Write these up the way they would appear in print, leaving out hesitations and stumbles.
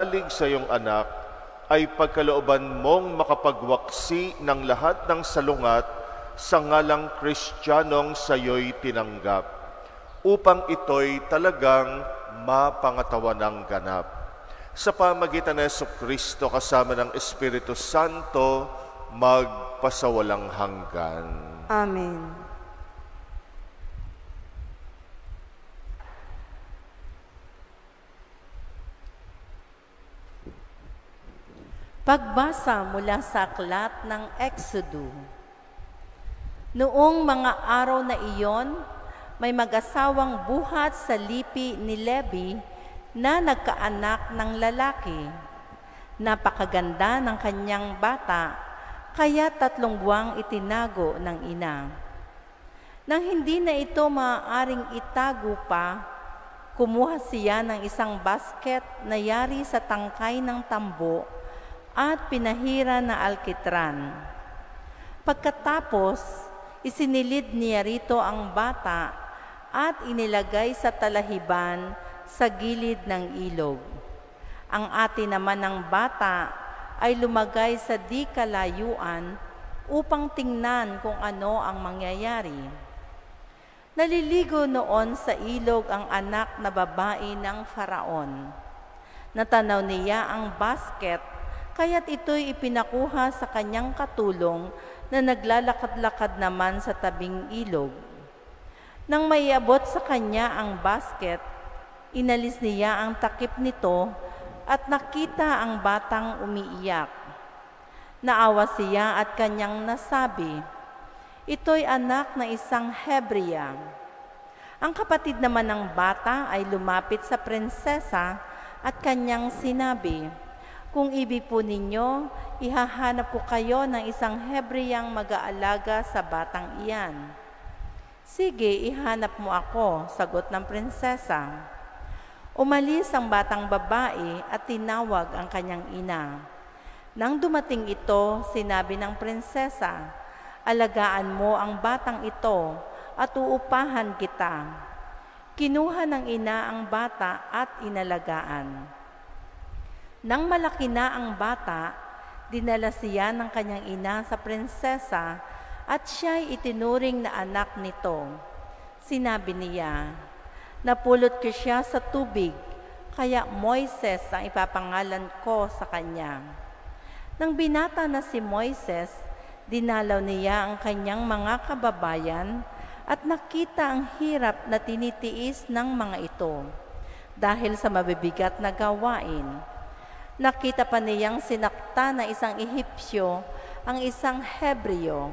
Alig sa iyong anak ay pagkalooban mong makapagwaksi ng lahat ng salungat sa ngalang Kristiyanong sa iyo'y tinanggap, upang ito'y talagang mapangatawan ng ganap. Sa pamagitan ng Jesucristo kasama ng Espiritu Santo, magpasawalang hanggan. Amen. Pagbasa mula sa aklat ng Exodo. Noong mga araw na iyon, may mag-asawang buhat sa lipi ni Levi na nagkaanak ng lalaki. Napakaganda ng kanyang bata, kaya 3 buwang itinago ng ina. Nang hindi na ito maaaring itago pa, kumuha siya ng isang basket na yari sa tangkay ng tambo at pinahira na alkitran. Pagkatapos, isinilid niya rito ang bata at inilagay sa talahiban sa gilid ng ilog. Ang ate naman ng bata ay lumagay sa di kalayuan upang tingnan kung ano ang mangyayari. Naliligo noon sa ilog ang anak na babae ng Faraon. Natanaw niya ang basket, kaya't ito'y ipinakuha sa kanyang katulong na naglalakad-lakad naman sa tabing ilog. Nang maiabot sa kanya ang basket, inalis niya ang takip nito at nakita ang batang umiiyak. Naawa siya at kanyang nasabi, "Ito'y anak na isang Hebrea." Ang kapatid naman ng bata ay lumapit sa prinsesa at kanyang sinabi, "Kung ibig po ninyo, ihahanap ko kayo ng isang Hebreang mag-aalaga sa batang iyan." "Sige, ihanap mo ako," sagot ng prinsesa. Umalis ang batang babae at tinawag ang kanyang ina. Nang dumating ito, sinabi ng prinsesa, "Alagaan mo ang batang ito at uupahan kita." Kinuha ng ina ang bata at inalagaan. Nang malaki na ang bata, dinala siya ng kanyang ina sa prinsesa at siya'y itinuring na anak nito. Sinabi niya, "Napulot ko siya sa tubig, kaya Moises ang ipapangalan ko sa kanya." Nang binata na si Moises, dinalaw niya ang kanyang mga kababayan at nakita ang hirap na tinitiis ng mga ito dahil sa mabibigat na gawain. Nakita pa niyang sinakta na isang Ehipsyo ang isang Hebreo.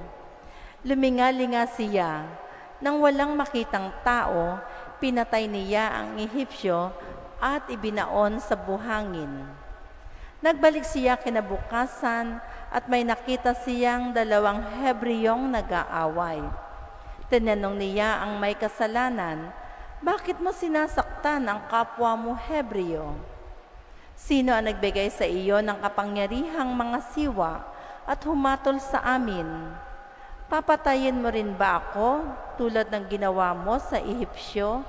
Lumingalinga siya. Nang walang makitang tao, pinatay niya ang Ehipsyo at ibinaon sa buhangin. Nagbalik siya kinabukasan at may nakita siyang 2 Hebreong nag-aaway. Tinanong niya ang may kasalanan, "Bakit mo sinasaktan ang kapwa mo Hebreo? Sino ang nagbigay sa iyo ng kapangyarihang mga siwa at humatol sa amin? Papatayin mo rin ba ako tulad ng ginawa mo sa Ehipsyo?"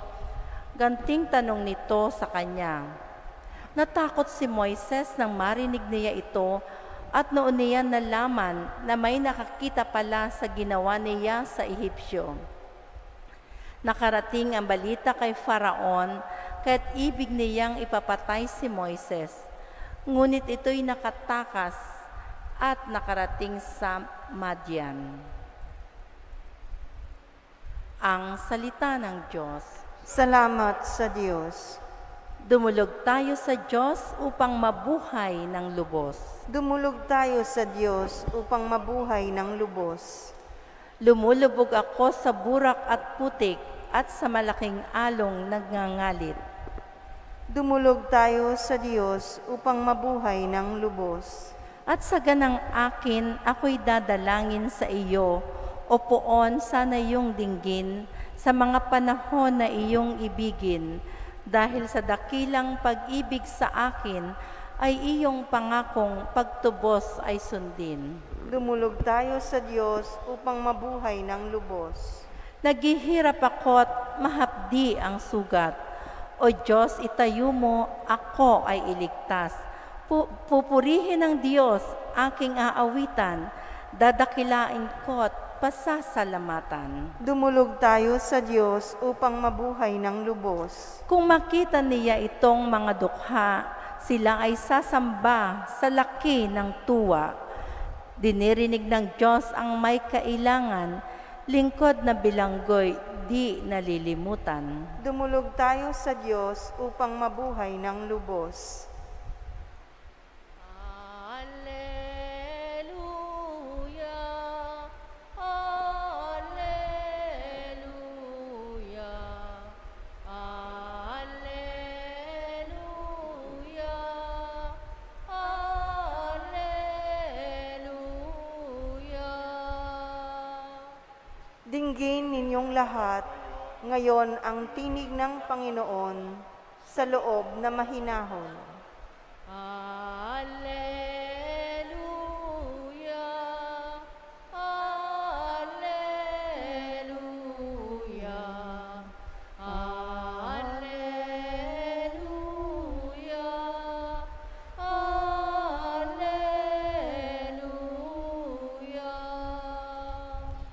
Ganting tanong nito sa kanya. Natakot si Moises nang marinig niya ito at noon niya nalaman na may nakakita pala sa ginawa niya sa Ehipsyo. Nakarating ang balita kay Faraon kaya't ibig niyang ipapatay si Moises. Ngunit ito'y nakatakas at nakarating sa Madian. Ang salita ng Diyos. Salamat sa Diyos. Dumulog tayo sa Diyos upang mabuhay ng lubos. Dumulog tayo sa Diyos upang mabuhay ng lubos. Lumulubog ako sa burak at putik at sa malaking along nagngangalit. Dumulog tayo sa Diyos upang mabuhay ng lubos. At sa ganang akin, ako'y dadalangin sa iyo, o poon sana iyong dinggin sa mga panahon na iyong ibigin, dahil sa dakilang pag-ibig sa akin ay iyong pangakong pagtubos ay sundin. Dumulog tayo sa Diyos upang mabuhay ng lubos. Naghihirap ako at mahapdi ang sugat. O Diyos, itayo mo, ako ay iligtas. Pupurihin ng Diyos, aking aawitan, dadakilain ko't pasasalamatan. Dumulog tayo sa Diyos upang mabuhay ng lubos. Kung makita niya itong mga dukha, sila ay sasamba sa laki ng tuwa. Dinirinig ng Diyos ang may kailangan, lingkod na bilanggoy, di nalilimutan. Dumulog tayo sa Diyos upang mabuhay ng lubos. Dinggin ninyong lahat, ngayon ang tinig ng Panginoon sa loob na mahinahon. Alleluia, Alleluia, Alleluia, Alleluia.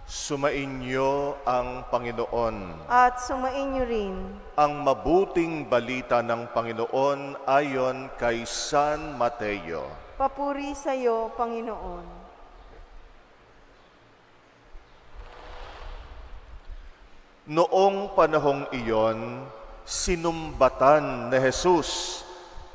Sumainyo ang Panginoon. At sumainyo rin Ang mabuting balita ng Panginoon ayon kay San Mateo. papuri sa iyo, Panginoon. Noong panahong iyon, sinumbatan ni Jesus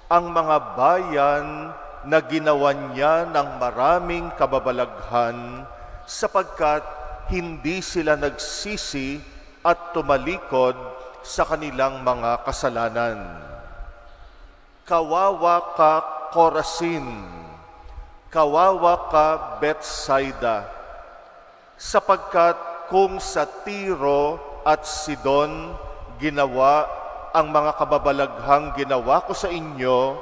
ang mga bayan na ginawa niya ng maraming kababalaghan sapagkat hindi sila nagsisi at tumalikod sa kanilang mga kasalanan. Kawawa ka, Corazin! Kawawa ka, Bethsaida! Sapagkat kung sa Tiro at Sidon ginawa ang mga kababalaghang ginawa ko sa inyo,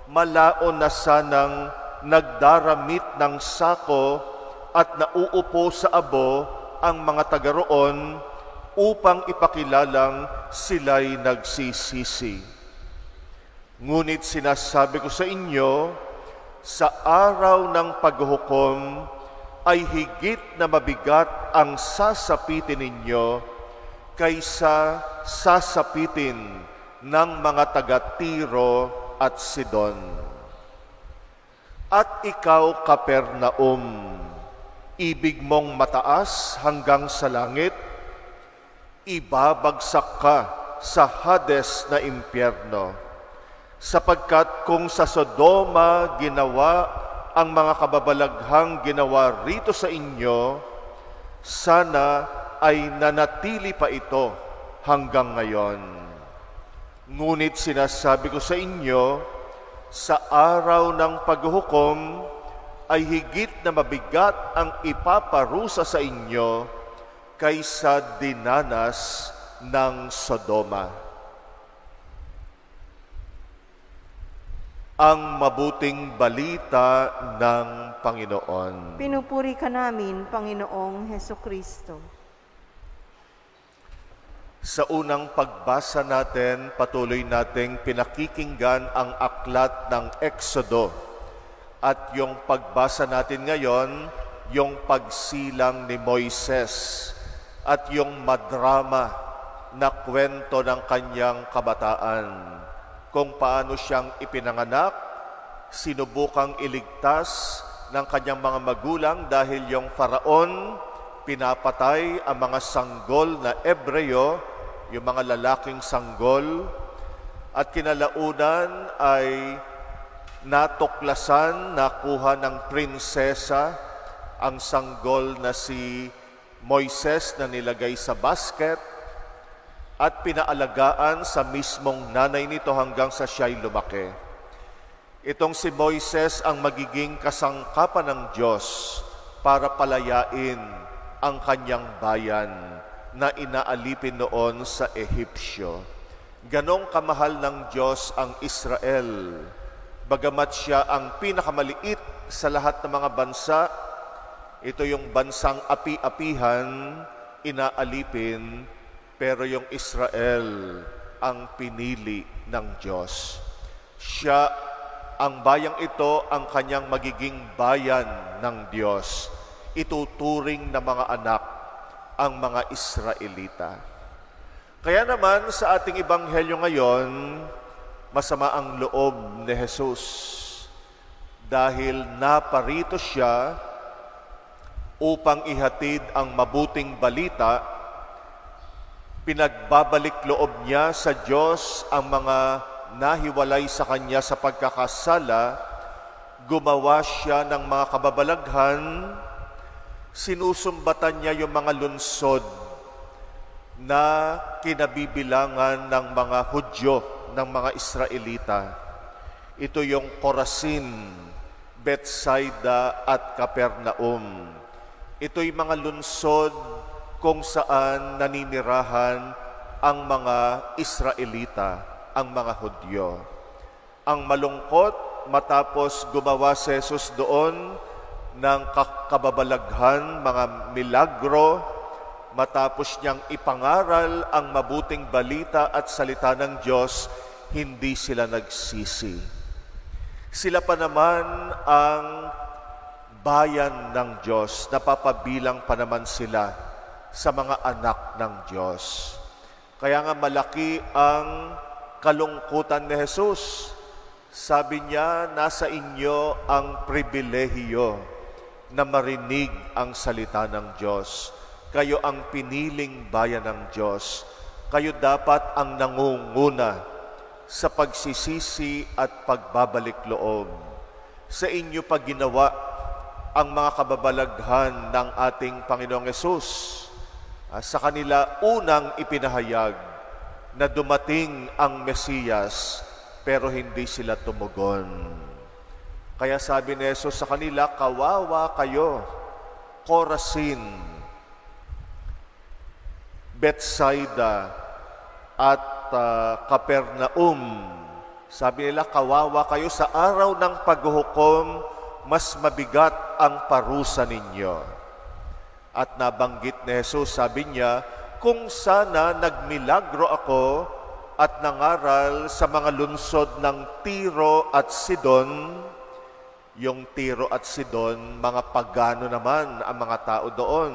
malaon na sanang nagdaramit ng sako at nauupo sa abo ang mga taga roon upang ipakilalang sila'y nagsisisi. Ngunit sinasabi ko sa inyo, sa araw ng paghuhukom ay higit na mabigat ang sasapitin ninyo kaysa sasapitin ng mga taga Tiro at Sidon. At ikaw, Kapernaum, ibig mong mataas hanggang sa langit, ibabagsak ka sa Hades na impyerno. Sapagkat kung sa Sodoma ginawa ang mga kababalaghang ginawa rito sa inyo, sana ay nanatili pa ito hanggang ngayon. Ngunit sinasabi ko sa inyo, sa araw ng paghuhukom ay higit na mabigat ang ipaparusa sa inyo kaysa dinanas ng Sodoma. Ang mabuting balita ng Panginoon. Pinupuri ka namin, Panginoong Hesukristo. Sa unang pagbasa natin, patuloy nating pinakikinggan ang aklat ng Exodo. At yung pagbasa natin ngayon, yung pagsilang ni Moises at yung madrama na kwento ng kanyang kabataan. Kung paano siyang ipinanganak, sinubukang iligtas ng kanyang mga magulang dahil yung Faraon pinapatay ang mga sanggol na Ebreo, yung mga lalaking sanggol, at kinalaunan ay natuklasan, nakuha ng prinsesa ang sanggol na si Moises na nilagay sa basket at pinaalagaan sa mismong nanay nito hanggang sa siya'y lumaki. Itong si Moises ang magiging kasangkapan ng Diyos para palayain ang kanyang bayan na inaalipin noon sa Ehipsyo. Ganong kamahal ng Diyos ang Israel. Bagamat siya ang pinakamaliit sa lahat ng mga bansa, ito yung bansang api-apihan, inaalipin, pero yung Israel, ang pinili ng Diyos. Siya, ang bayang ito, ang kanyang magiging bayan ng Diyos. Ituturing na mga anak ang mga Israelita. Kaya naman sa ating ebanghelyo ngayon, masama ang loob ni Jesus dahil naparito siya upang ihatid ang mabuting balita. Pinagbabalik loob niya sa Diyos ang mga nahiwalay sa kanya sa pagkakasala. Gumawa siya ng mga kababalaghan. Sinusumbatan niya yung mga lunsod na kinabibilangan ng mga Hudyo, ng mga Israelita. Ito yung Corazin, Bethsaida at Capernaum. Ito'y mga lunsod kung saan naninirahan ang mga Israelita, ang mga Hudyo. Ang malungkot, matapos gumawa si Jesus doon ng kababalaghan, mga milagro, matapos niyang ipangaral ang mabuting balita at salita ng Diyos, hindi sila nagsisi. Sila pa naman ang bayan ng Diyos, napapabilang pa naman sila sa mga anak ng Diyos. Kaya nga malaki ang kalungkutan ni Jesus. Sabi niya, nasa inyo ang pribilehiyo na marinig ang salita ng Diyos. Kayo ang piniling bayan ng Diyos. Kayo dapat ang nangunguna sa pagsisisi at pagbabalik loob. Sa inyo pa ginawa ang mga kababalaghan ng ating Panginoong Hesus. Sa kanila unang ipinahayag na dumating ang Mesiyas, pero hindi sila tumugon. Kaya sabi ni Jesus sa kanila, kawawa kayo, Corazin, Bethsaida at Capernaum. Sabi nila, kawawa kayo, sa araw ng paghuhukom, mas mabigat ang parusa ninyo. At nabanggit ni Jesus, sabi niya, kung sana nagmilagro ako at nangaral sa mga lunsod ng Tiro at Sidon. Yung Tiro at Sidon, mga pagano naman ang mga tao doon,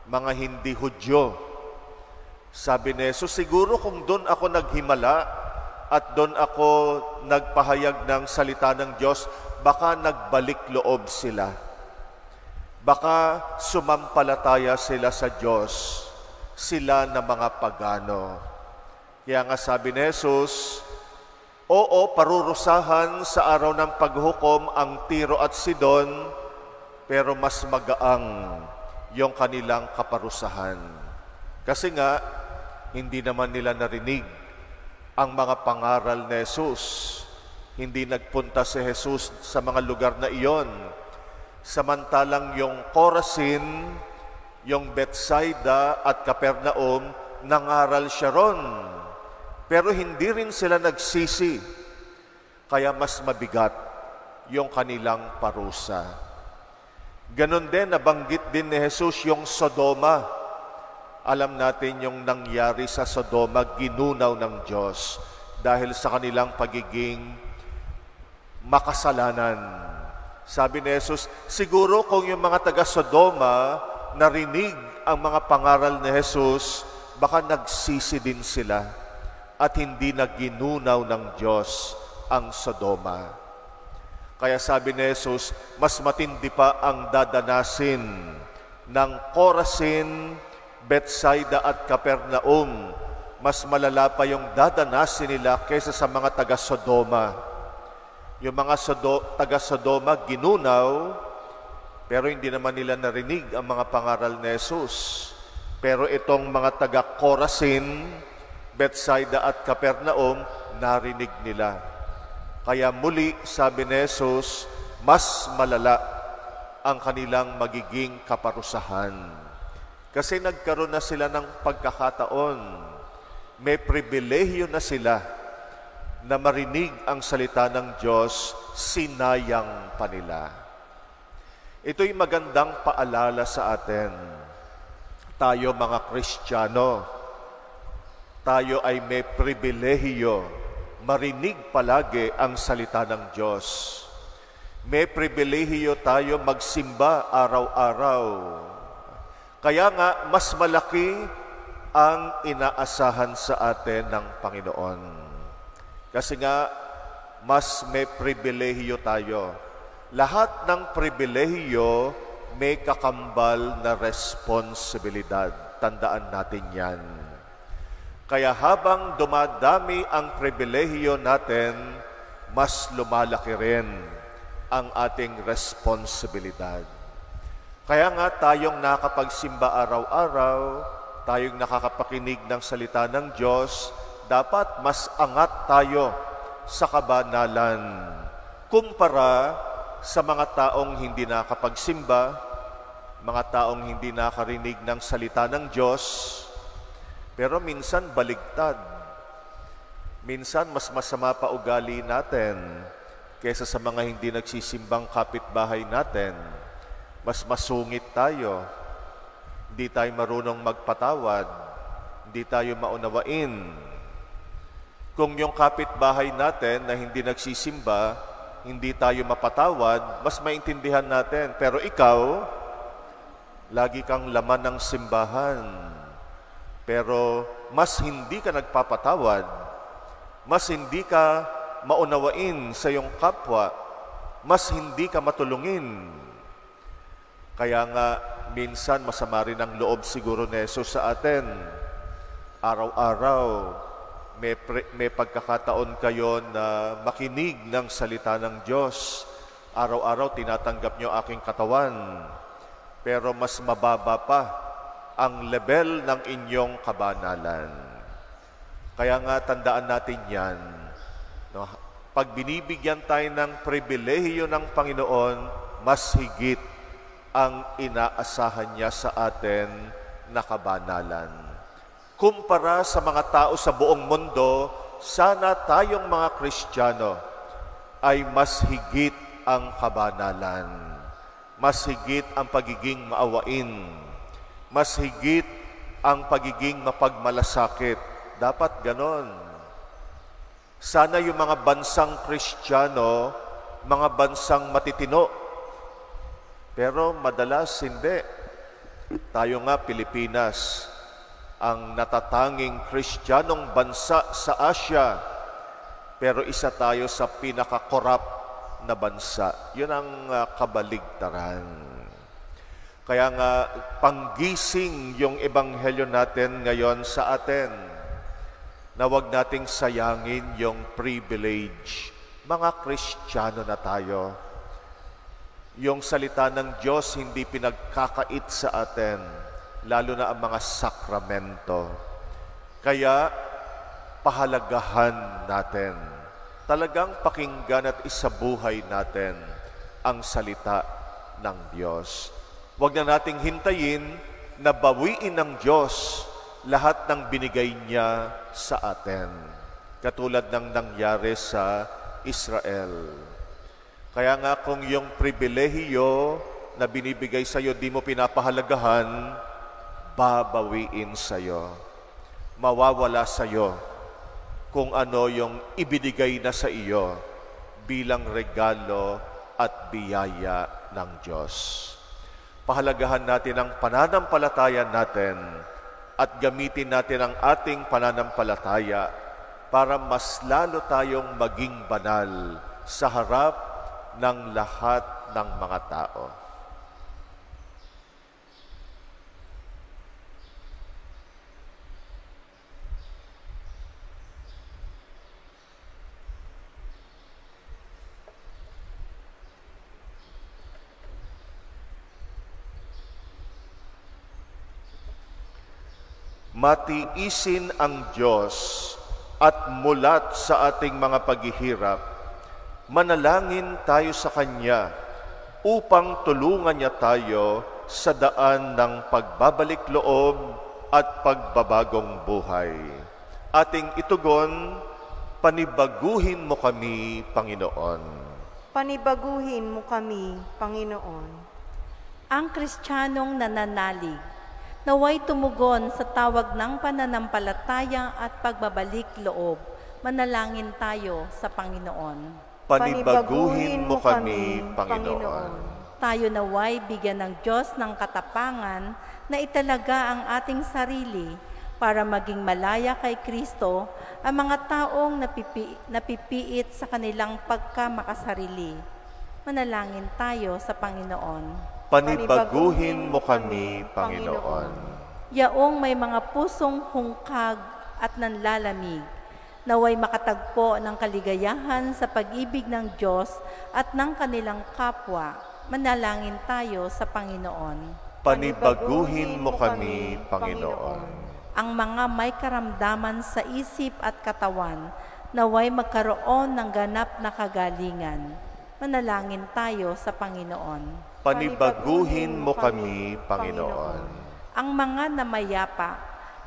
mga hindi Hudyo. Sabi ni Jesus, siguro kung doon ako naghimala at doon ako nagpahayag ng salita ng Diyos, baka nagbalik loob sila. Baka sumampalataya sila sa Diyos, sila na mga pagano. Kaya nga sabi ni Jesus, oo, parurusahan sa araw ng paghukom ang Tiro at Sidon, pero mas magaang yung kanilang kaparusahan. Kasi nga, hindi naman nila narinig ang mga pangaral ni Jesus. Hindi nagpunta si Jesus sa mga lugar na iyon. Samantalang yung Corazin, yung Bethsaida at Capernaum, nangaral siya ron. Pero hindi rin sila nagsisi. Kaya mas mabigat yung kanilang parusa. Ganon din, nabanggit din ni Jesus yung Sodoma. Alam natin yung nangyari sa Sodoma, ginunaw ng Diyos dahil sa kanilang pagiging makasalanan. Sabi ni Jesus, siguro kung yung mga taga-Sodoma narinig ang mga pangaral ni Jesus, baka nagsisi din sila at hindi na ginunaw ng Diyos ang Sodoma. Kaya sabi ni Jesus, mas matindi pa ang dadanasin ng Corazin, Bethsaida at Capernaum. Mas malala pa yung dadanasin nila kaysa sa mga taga-Sodoma. Yung mga taga-Sodoma ginunaw, pero hindi naman nila narinig ang mga pangaral ni Jesus. Pero itong mga taga-Corazin, Bethsaida at Capernaum, narinig nila. Kaya muli, sabi ni Jesus, mas malala ang kanilang magiging kaparusahan. Kasi nagkaroon na sila ng pagkakataon. May pribilehiyo na sila na marinig ang salita ng Diyos, sinayang pa nila. Ito'y magandang paalala sa atin. Tayo mga Kristiyano, tayo ay may pribilehiyo marinig palagi ang salita ng Diyos. May pribilehiyo tayo magsimba araw-araw. Kaya nga, mas malaki ang inaasahan sa atin ng Panginoon. Kasi nga, mas may pribilehiyo tayo. Lahat ng pribilehiyo may kakambal na responsibilidad. Tandaan natin yan. Kaya habang dumadami ang pribilehiyo natin, mas lumalaki rin ang ating responsibilidad. Kaya nga tayong nakapagsimba araw-araw, tayong nakakapakinig ng salita ng Diyos, dapat mas angat tayo sa kabanalan kumpara sa mga taong hindi nakapagsimba, mga taong hindi nakarinig ng salita ng Diyos, pero minsan baligtad. Minsan mas masama pa ugali natin kaysa sa mga hindi nagsisimbang kapitbahay natin. Mas masungit tayo. Hindi tayo marunong magpatawad. Hindi tayo maunawain. Kung yung kapitbahay natin na hindi nagsisimba, hindi tayo mapatawad, mas maintindihan natin. Pero ikaw, lagi kang laman ng simbahan. Pero mas hindi ka nagpapatawad. Mas hindi ka maunawain sa iyong kapwa. Mas hindi ka matulungin. Kaya nga, minsan masama rin ang loob siguro ni Jesus sa atin. Araw-araw, may pagkakataon kayo na makinig ng salita ng Diyos. Araw-araw, tinatanggap nyo aking katawan. Pero mas mababa pa ang level ng inyong kabanalan. Kaya nga, tandaan natin yan. No? Pag binibigyan tayo ng pribilehiyo ng Panginoon, mas higit ang inaasahan niya sa atin na kabanalan. Kumpara sa mga tao sa buong mundo, sana tayong mga Kristiyano ay mas higit ang kabanalan. Mas higit ang pagiging maawain. Mas higit ang pagiging mapagmalasakit. Dapat ganon. Sana yung mga bansang Kristiyano, mga bansang matitino. Pero madalas hindi. Tayo nga, Pilipinas, ang natatanging Kristiyanong bansa sa Asia. Pero isa tayo sa pinaka-corrupt na bansa. Yun ang kabaligtaran. Kaya nga, panggising yung ebanghelyo natin ngayon sa atin na huwag nating sayangin yung privilege. Mga Kristiyano na tayo. Yung salita ng Diyos hindi pinagkakait sa atin, lalo na ang mga sakramento. Kaya, pahalagahan natin. Talagang pakinggan at isabuhay natin ang salita ng Diyos. Huwag na nating hintayin na bawiin ng Diyos lahat ng binigay niya sa atin. Katulad ng nangyari sa Israel. Kaya nga kung yung pribilehiyo na binibigay sa iyo di mo pinapahalagahan, babawiin sa iyo. Mawawala sa iyo kung ano yung ibinigay na sa iyo bilang regalo at biyaya ng Diyos. Pahalagahan natin ang pananampalataya natin at gamitin natin ang ating pananampalataya para mas lalo tayong maging banal sa harap ng lahat ng mga tao. Matiisin ang Diyos at mulat sa ating mga paghihirap, manalangin tayo sa Kanya upang tulungan niya tayo sa daan ng pagbabalik loob at pagbabagong buhay. Ating itugon, panibaguhin mo kami, Panginoon. Panibaguhin mo kami, Panginoon. Ang Kristiyanong nananalig, Naway tumugon sa tawag ng pananampalataya at pagbabalik loob. Manalangin tayo sa Panginoon. Panibaguhin mo kami, Panginoon. Tayo naway bigyan ng Diyos ng katapangan na italaga ang ating sarili para maging malaya kay Kristo ang mga taong napipiit sa kanilang pagkamakasarili. Manalangin tayo sa Panginoon. Panibaguhin mo kami, Panginoon. Yaong may mga pusong hungkag at nanlalamig, naway makatagpo ng kaligayahan sa pag-ibig ng Diyos at ng kanilang kapwa. Manalangin tayo sa Panginoon. Panibaguhin mo kami, Panginoon. Ang mga may karamdaman sa isip at katawan, naway magkaroon ng ganap na kagalingan. Manalangin tayo sa Panginoon. Panibaguhin mo kami, Panginoon. Ang mga namayapa,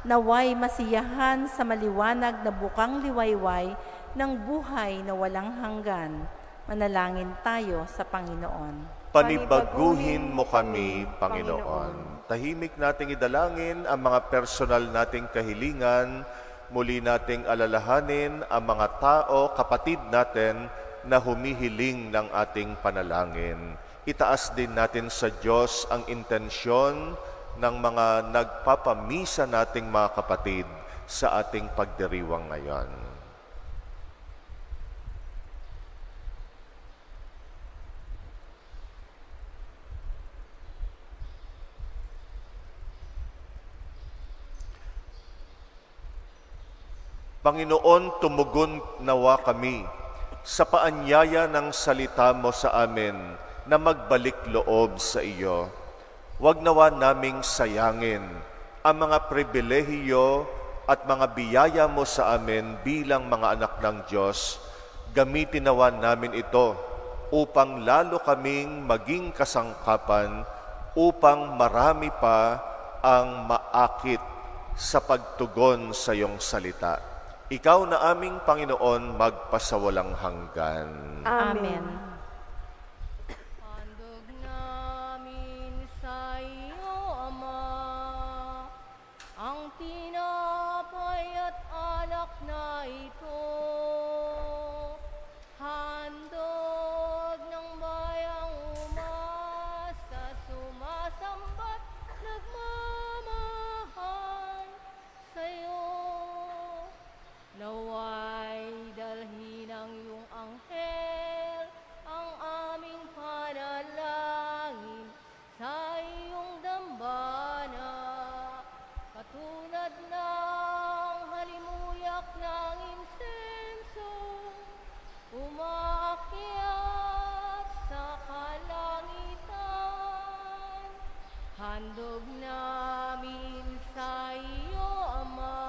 naway masiyahan sa maliwanag na bukang liwayway ng buhay na walang hanggan. Manalangin tayo sa Panginoon. Panibaguhin mo kami, Panginoon. Tahimik nating idalangin ang mga personal nating kahilingan. Muli nating alalahanin ang mga tao, kapatid natin, na humihiling ng ating panalangin. Itaas din natin sa Diyos ang intensyon ng mga nagpapamisa nating mga kapatid sa ating pagdiriwang ngayon. Panginoon, tumugon nawa kami sa paanyaya ng salita mo sa amin na magbalik loob sa iyo. Huwag nawa naming sayangin ang mga pribilehiyo at mga biyaya mo sa amin bilang mga anak ng Diyos. Gamitin nawa namin ito upang lalo kaming maging kasangkapan, upang marami pa ang maakit sa pagtugon sa iyong salita. Ikaw na aming Panginoon, magpasawalang hanggan. Amen. Handog namin sa iyo, Ama, ang tinapay at alak na ito. Handog ng bayang umasa, sumasambat, nagmamahal sa iyo. Naway dalhin ang iyong anghel ang aming panalangin sa iyong dambana, katulad ng halimuyak ng insenso, umaakyat sa kalangitan. Handog namin sa iyo, Ama,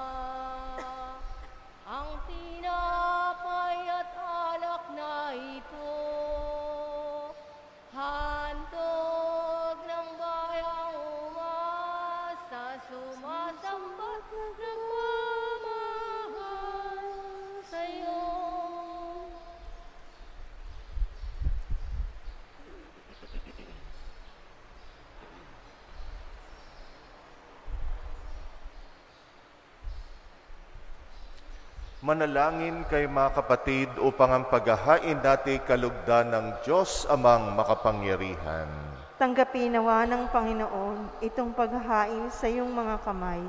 ang tinapay at alak na ito. Handog ng bayang umasa, sumasambat, nagmamahal sa iyo. Manalangin kay mga kapatid upang ang paghahain natin kalugdan ng Diyos amang makapangyarihan. Tanggapin nawa ng Panginoon itong paghahain sa iyong mga kamay,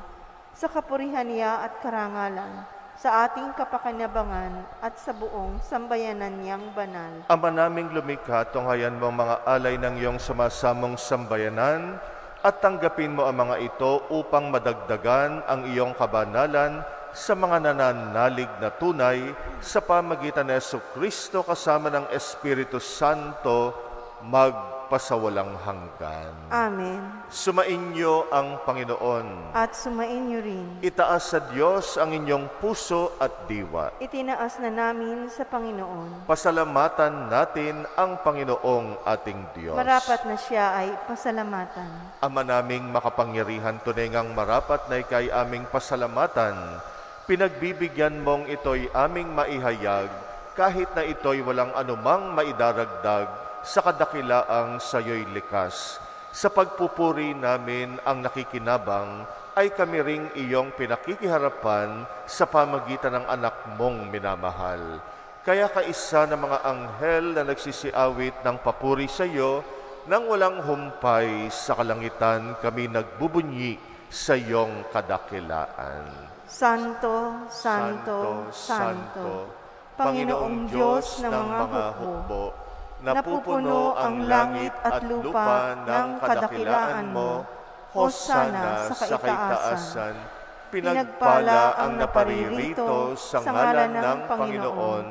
sa kapurihan niya at karangalan, sa ating kapakinabangan at sa buong sambayanan niyang banal. Ama naming lumikha, tunghayan mo ang mga alay ng iyong sumasamong sambayanan at tanggapin mo ang mga ito upang madagdagan ang iyong kabanalan sa mga nananalig na tunay sa pamagitan ni Jesucristo kasama ng Espiritu Santo magpasawalang hanggan. Amen. Sumainyo ang Panginoon. At sumainyo rin. Itaas sa Diyos ang inyong puso at diwa. Itinaas na namin sa Panginoon. Pasalamatan natin ang Panginoong ating Diyos. Marapat na siya ay pasalamatan. Ama naming makapangyarihan, tunay ngang marapat na ikay aming pasalamatan. Pinagbibigyan mong ito'y aming maihayag, kahit na ito'y walang anumang maidaragdag sa kadakilaang sa'yo'y likas. Sa pagpupuri namin ang nakikinabang, ay kami ring iyong pinakikiharapan sa pamagitan ng anak mong minamahal. Kaya kaisa ng mga anghel na nagsisiawit ng papuri sa iyo, nang walang humpay sa kalangitan kami nagbubunyi sa iyong kadakilaan. Santo, Santo, Santo, Panginoong Diyos ng mga hukbo, napupuno ang langit at lupa ng kadakilaan mo. Hosana sa kaitaasan. Pinagpala ang naparirito sa ngalan ng Panginoon.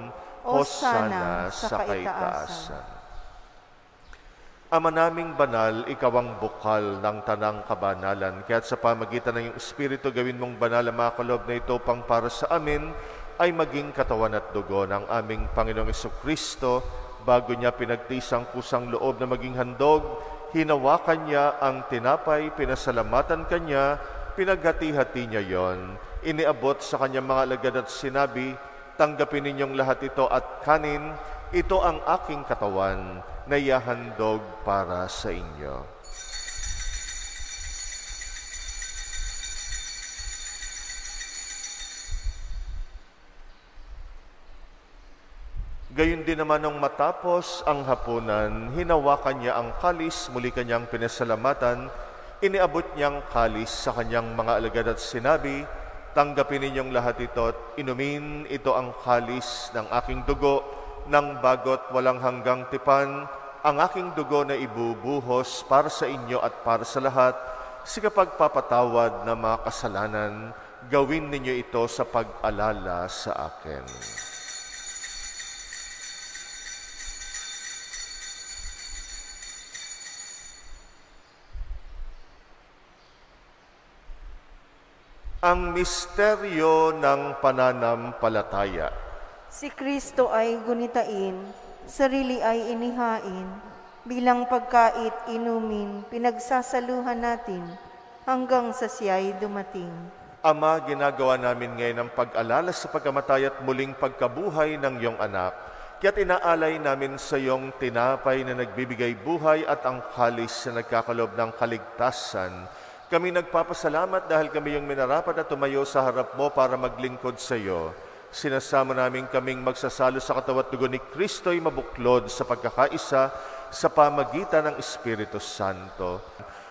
Hosana sa kaitaasan. Ama naming banal, ikaw ang bukal ng tanang kabanalan. Kaya't sa pamagitan ng iyong Espiritu, gawin mong banal ang mga kaloob na ito pang para sa amin ay maging katawan at dugo ng aming Panginoong Jesucristo. Bago niya pinagtiis ang kusang loob na maging handog, hinawakan niya ang tinapay, pinasalamatan kanya, pinaghati-hati niya yon. Iniabot sa kanyang mga alagad at sinabi, tanggapin ninyong lahat ito at kanin, ito ang aking katawan na ihahandog para sa inyo. Gayon din naman nung matapos ang hapunan, hinawakan niya ang kalis, muli kanyang pinasalamatan, iniabot niyang kalis sa kanyang mga alagad at sinabi, tanggapin ninyong lahat ito at inumin, ito ang kalis ng aking dugo, ng bagot walang hanggang tipan, ang aking dugo na ibubuhos para sa inyo at para sa lahat, sa kapagpapatawad ng mga kasalanan, gawin ninyo ito sa pag-alala sa akin. Ang misteryo ng pananampalataya. Si Kristo ay gunitain, sarili ay inihain, bilang pagkait inumin, pinagsasaluhan natin, hanggang sa siya'y dumating. Ama, ginagawa namin ngayon ang pag-alala sa pagkamatay at muling pagkabuhay ng iyong anak. Kaya't inaalay namin sa iyong tinapay na nagbibigay buhay at ang kalis na nagkakalob ng kaligtasan. Kami nagpapasalamat dahil kami yung minarapat at tumayo sa harap mo para maglingkod sa iyo. Sinasama namin kaming magsasalo sa katawan at dugo ni Kristo'y mabuklod sa pagkakaisa sa pamagitan ng Espiritu Santo.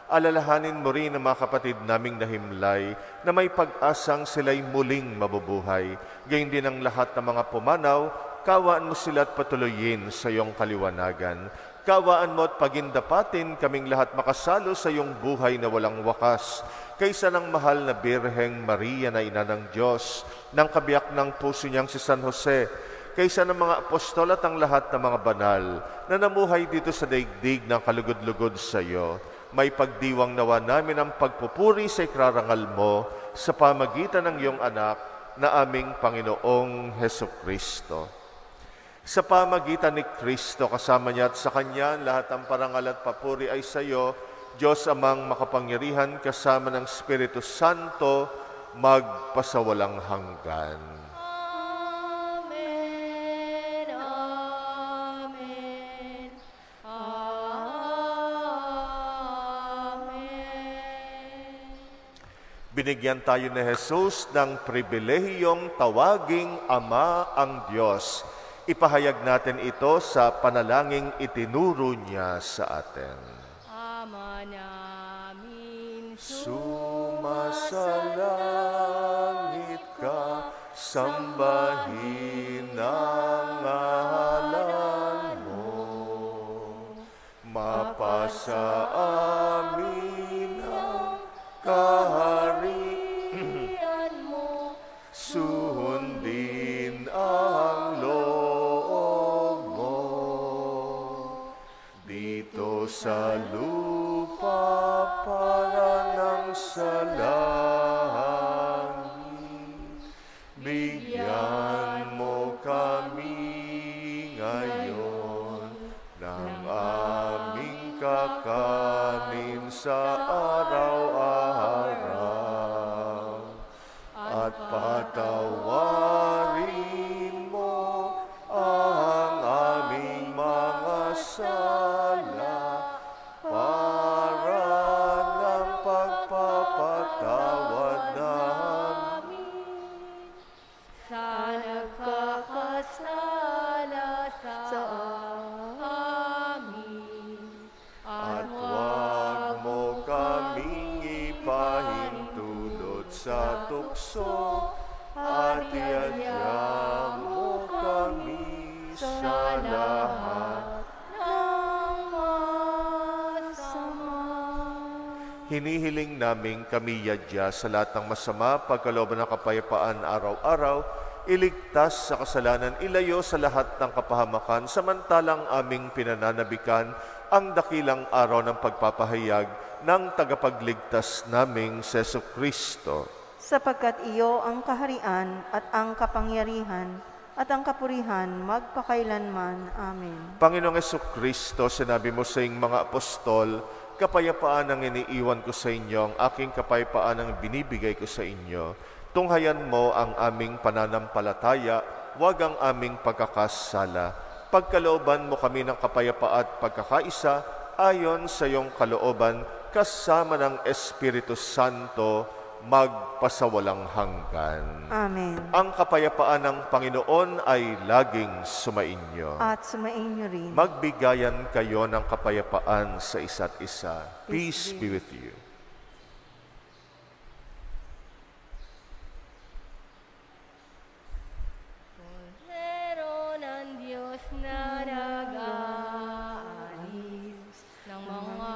Alalahanin mo rin ang mga kapatid naming nahimlay na may pag-asang sila'y muling mabubuhay. Gayun din ang lahat ng mga pumanaw, kawaan mo sila at patuloyin sa iyong kaliwanagan. Kawaan mo at pagindapatin kaming lahat makasalo sa iyong buhay na walang wakas, kaysa ng mahal na Birheng Maria na ina ng Diyos, ng kabiyak ng puso niyang si San Jose, kaysa ng mga apostol at ang lahat ng mga banal na namuhay dito sa daigdig ng kalugod-lugod sa iyo. May pagdiwang nawa namin ang pagpupuri sa ikrarangal mo sa pamagitan ng iyong anak na aming Panginoong Hesukristo. Sa pamagitan ni Kristo, kasama niya at sa Kanya, lahat ng parangal at papuri ay sa iyo, Diyos amang makapangyarihan, kasama ng Espiritu Santo, magpasawalang hanggan. Amen. Amen. Amen. Binigyan tayo ni Jesus ng pribilehiyong tawaging Ama ang Diyos. Ipahayag natin ito sa panalangin itinuro niya sa atin. Ama namin, Sumasalangit ka, sambahin ang ngalan mo. Mapasa amin ang kaharian mo, sundin ang loob mo. Dito sa lupa para ng sa langit, bigyan mo kami ngayon ng aming kakanin sa araw-araw, at patawarin mo ang aming mga sala para Hinihiling naming kami yadya sa lahat ng masama, pagkalooban ng kapayapaan araw-araw, iligtas sa kasalanan, ilayo sa lahat ng kapahamakan, samantalang aming pinananabikan ang dakilang araw ng pagpapahayag ng tagapagligtas naming Seso Kristo. Sapagkat iyo ang kaharian at ang kapangyarihan at ang kapurihan magpakailanman. Amen. Panginoong Jesucristo, sinabi mo sa iyong mga apostol, kapayapaan ang iniiwan ko sa inyo, ang aking kapayapaan ang binibigay ko sa inyo. Tunghayan mo ang aming pananampalataya, huwag ang aming pagkakasala. Pagkalooban mo kami ng kapayapaan at pagkakaisa, ayon sa iyong kalooban, kasama ng Espiritu Santo, magpasawalang hanggan. Amen. Ang kapayapaan ng Panginoon ay laging sumainyo. At sumainyo rin. Magbigayan kayo ng kapayapaan sa isa't isa. Peace be with you. Kordero ng Diyos na nag-aalis ng mga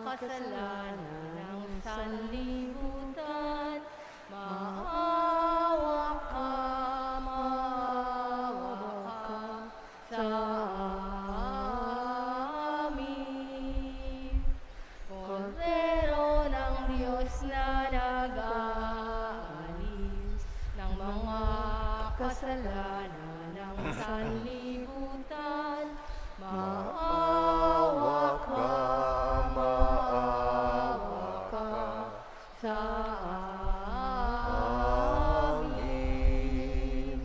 kasalanan ng sanlibutan, maawa ka sa amin. Kordero ng Diyos na nag-aalis ng mga kasalanan ng sanlibutan, maawa ka sa amin.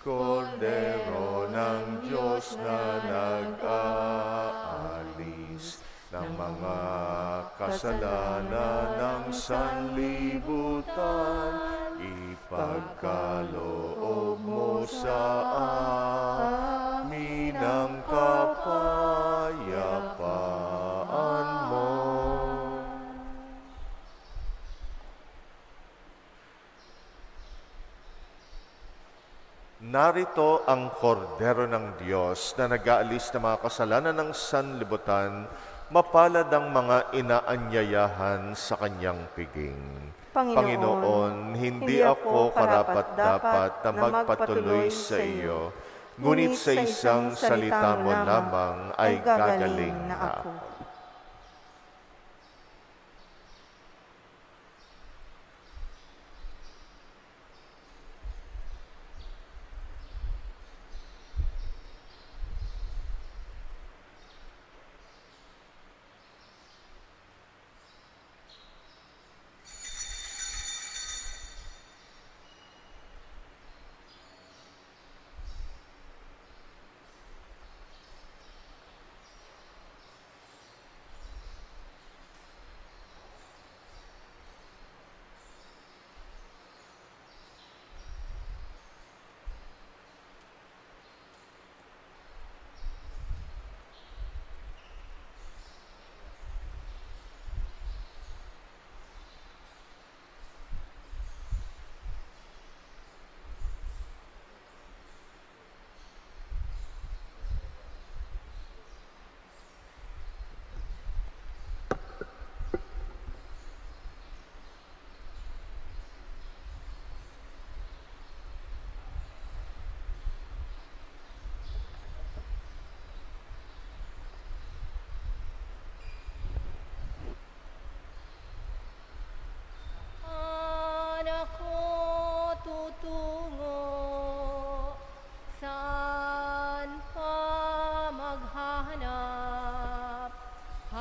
Kordero ng Diyos na nag-aalis ng mga kasalanan ng sanlibutan, ipagkaloob mo sa amin ang kapayapaan mo. Narito ang kordero ng Diyos na nag-aalis ng mga kasalanan ng sanlibutan, mapalad ang mga inaanyayahan sa kanyang piging. Panginoon, hindi ako karapat-dapat na magpatuloy sa iyo, ngunit sa isang salita mo lamang ay gagaling na ako.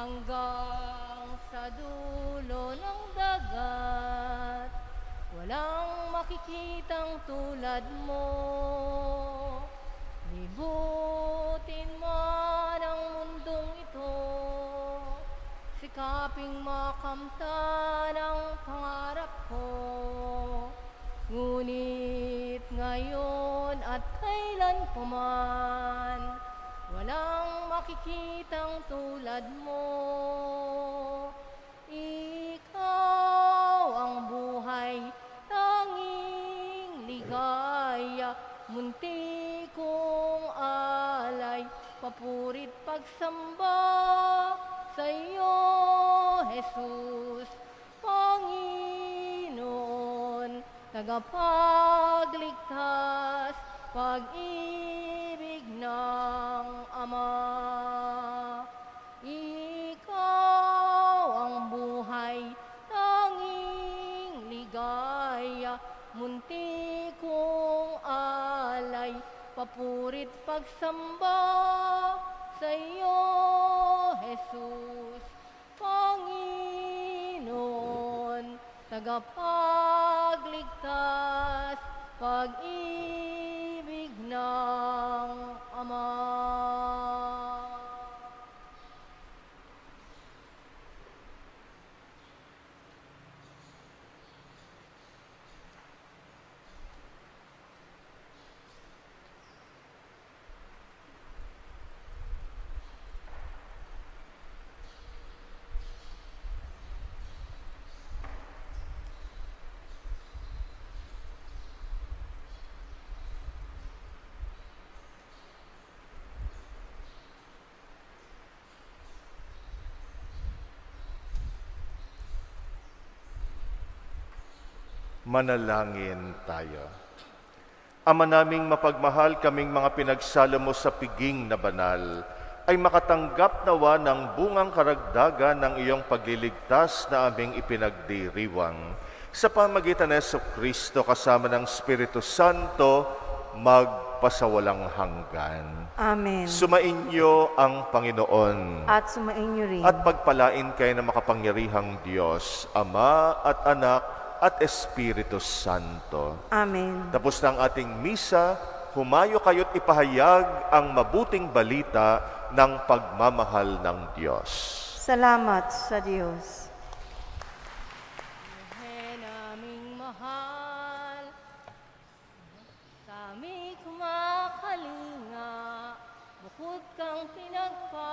hanggang sa dulo ng dagat. Walang makikitang tulad mo. Libutin man ang mundong ito, sikaping makamtan ang pangarap ko. Ngunit ngayon at kailan pa man, walang makikitang tulad mo. Ikaw ang buhay, tanging ligaya, munti kong alay, papurit pagsamba sa iyo, Jesus, Panginoon, tagapagligtas, pag-ibig ng Ama. Ikaw ang buhay, tanging ligaya, munti kong alay, papurit pagsamba sa iyo, Jesus, Panginoon, tagapagligtas, pag-ibig ng Ama. Manalangin tayo. Ama naming mapagmahal, kaming mga pinagsalo mo sa piging na banal, ay makatanggap nawa ng bungang karagdagan ng iyong pagliligtas na aming ipinagdiriwang. Sa pamagitan ng Jesucristo kasama ng Espiritu Santo, magpasawalang hanggan. Amen. Sumainyo ang Panginoon. At sumainyo rin. At pagpalain kayo ng makapangyarihang Diyos, Ama at Anak at Espiritu Santo. Amen. Tapos na ang ating misa, humayo kayo't ipahayag ang mabuting balita ng pagmamahal ng Diyos. Salamat sa Diyos. Buhay naming mahal, sa aming kumakalinga, bukod kang pinagpa